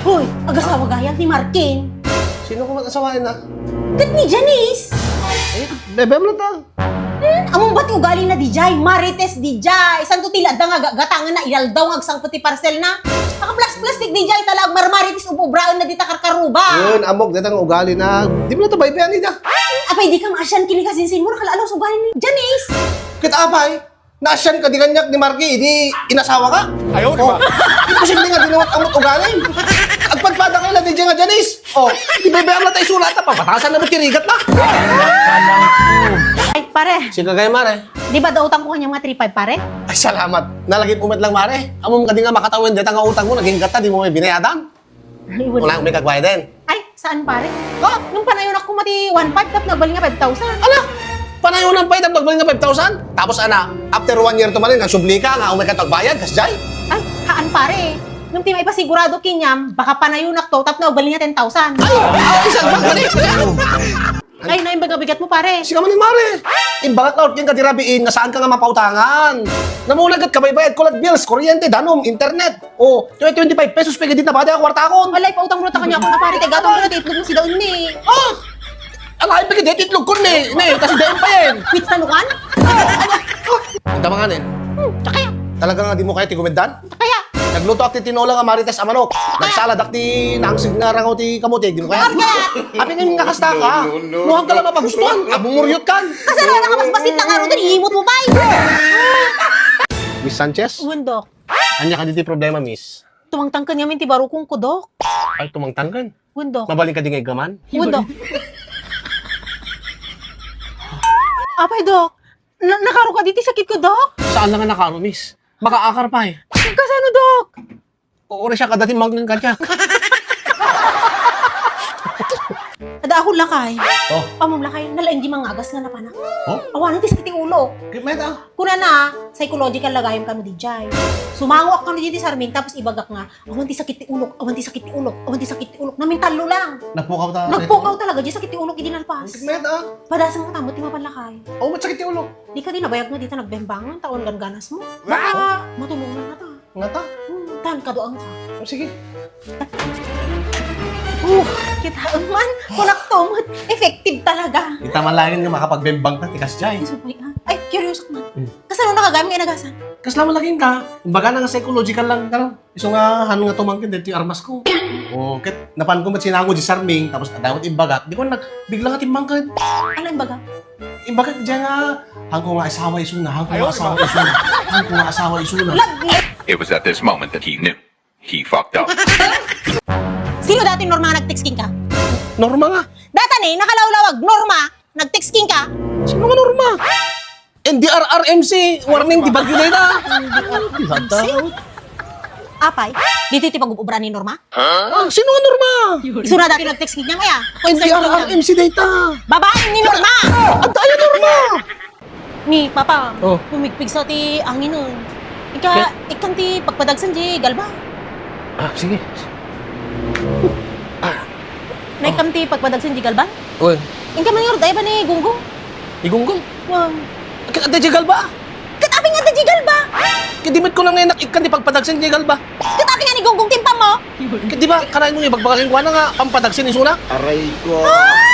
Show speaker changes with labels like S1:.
S1: Hoy, agasawa gayang ni Markin.
S2: Sino ko mag-asawain na?
S1: Kat ni Janice.
S2: Bebe mo na ta.
S1: Among ba't ugali na dijay? Marites dijay. San to tila da nga gatangan na ilaldaw nga agsang puti parcel na. Naka plastic dijay talag marmarites ububraon na dita karkaruba.
S2: Yun, amok, dito ang ugali na. Di mo na ta baybayan nida.
S1: Apay di ka maasyan kini kasinsin mo nakalaalaw sa ugali ni Janice.
S2: Kita apay, naasyan ka di ganyak ni Marky, di inasawa ka? Ayaw, di ba? Imposible nga dinawat amot ugali. Agpadpada kayo lang di nga Janice. Oh, di baybayan na tayo sulata pa. Patasan na mo tirigat na.
S1: Ay, pare.
S2: Sino kayo, Mare?
S1: Di ba daw utang ko kanya mga 3-5, pare?
S2: Ay, salamat. Nalagip umat lang, Mare. Amom ka di nga makatawin dito nga utang mo. Naging gata, di mo may binayadan.
S1: Ay,
S2: Wala may kagwaya din.
S1: Ay, saan pare? Oh, nung panayon ako mati 1.5, tap nabali nga 5,000.
S2: Ala! Panayon ng paytap, nagbalik nga 5,000. Tapos, ana, after 1 year tumalin, nagsubli ka, nga umay ka tagbayad, kasjay.
S1: Ay, haan pare. Nung timay pa sigurado kinyam, baka panayunak to, tap nabali nga 10,000.
S2: Ay, isang bag, mali.
S1: Ay, naimbaga-bigat mo pare.
S2: Sige man ni Mare. Imbagat out yung katirabiin na saan ka nga mapautangan. Namulagat ka baybayad kulat bills, kuryente, danom, internet. O, 25 pesos pwede din na bada ang kwarta ko.
S1: Walay, pautang mo na kanya ako na pare. Tegatong mo na, titlog mo si daon ni.
S2: Ah! Alay, pwede din itlog ko ni. Kasi dayon pa yan.
S1: Quit tanukan?
S2: Ang tamangan eh.
S1: Tsakaya,
S2: Talaga nga di mo kaya tigumedan?
S1: tsakaya.
S2: Nagluto ak ti tinola nga marites a manok. Nagsalad ak ti nangsig nga rangaw ti kamuti. Di mo kaya? Api nga nga kasta ka. Muhang ka lang mapagustuhan. Abumuryot kan.
S1: Kasi na nakapaspasit lang nga rin, ihimot mo ba?
S2: Miss Sanchez?
S1: Wendok,
S2: Anya ka dito problema, miss?
S1: tumangtang ka niya min ti baro kong kudok.
S2: Ay, tumangtanggan.
S1: Wendok,
S2: Mabaling ka di nga gaman?
S1: Wendok. Apay, Dok. Nakaro ka dito, sakit ko, Dok.
S2: Saan lang nga nakaro, miss? Makaakar pa eh.
S1: Kasano, Dok?
S2: Oore siya kadating magng kanyak.
S1: Ada ako lakay.
S2: Oh.
S1: Amom lakay, nalaing di mangagas nga na panak.
S2: Oh?
S1: Awanan tis kiti ulo.
S2: Gimeta?
S1: Kuna na, psychological lagayam kano di jay. Sumangwak kano di sarmin, tapos ibagak nga, awan ti sakit ti ulok, awan ti sakit ti ulok, awan ti sakit ti ulok. Namintalo lang.
S2: Napukaw ta.
S1: Nagpukaw talaga, di sakit ti ulok, idinalpas.
S2: Gimeta?
S1: Padasang mo tamot, ti mapanlakay.
S2: Oh, matsakit yung ulo.
S1: Di ka din nabayag nga dito nagbembangan, taon ganganas mo. Baka matulungan na ta.
S2: Nga ta?
S1: Tahan ka doang ka.
S2: Oh, sige.
S1: Kita man, kunak tumot. Effective talaga.
S2: Kita malangin nga makapagbembang ka, tikas jay.
S1: Ay, curious ako man. Kasano nakagami nga nagasan?
S2: Kasla malagin ka. Kumbaga na nga psychological lang ka. Iso nga, hanong nga tumangkin dito yung armas ko. O, ket, napan ko mat sinango di sarming, tapos adawat imbagat. Di ko bigla nga timbangkan.
S1: Ano yung baga?
S2: Imbagat dyan nga, hangko nga asawa isuna, hangko nga asawa isuna, hangko nga asawa isuna.
S1: Lagi!
S3: It was at this moment that he knew. He fucked up.
S1: Sino dati Norma nga nag-texting ka?
S2: Norma nga.
S1: Data ni, nakalawlawag, Norma, nag-texting ka?
S2: Sino nga Norma? NDRRMC, warning di bagyo na ina.
S1: Apay, dito iti pag-ubra ni Norma?
S2: Ah, sino nga Norma?
S1: Iso na dati nag-texting niya kaya?
S2: NDRRMC data.
S1: Babae ni Norma!
S2: Ang tayo Norma!
S1: Ni, Papa,
S2: Oh.
S1: pumigpig sa ti angin nun. Ikan ti pagpadagsan di galba.
S2: Ah, sige.
S1: Naikam ti pagpadagsan di galba?
S2: Uy,
S1: Inka man yung ba ni Gunggong?
S2: igunggong.
S1: Wow.
S2: Ate Jigal ba?
S1: Katabi nga ti galba!
S2: Kadimit ko lang na ikan di pagpadagsin Jigal ba?
S1: Katabi nga ni Gunggong timpam mo!
S2: Di ba, kanain mo yung bagbagasin ko na nga, pampadagsin isuna?
S4: Aray ko.
S1: Ah!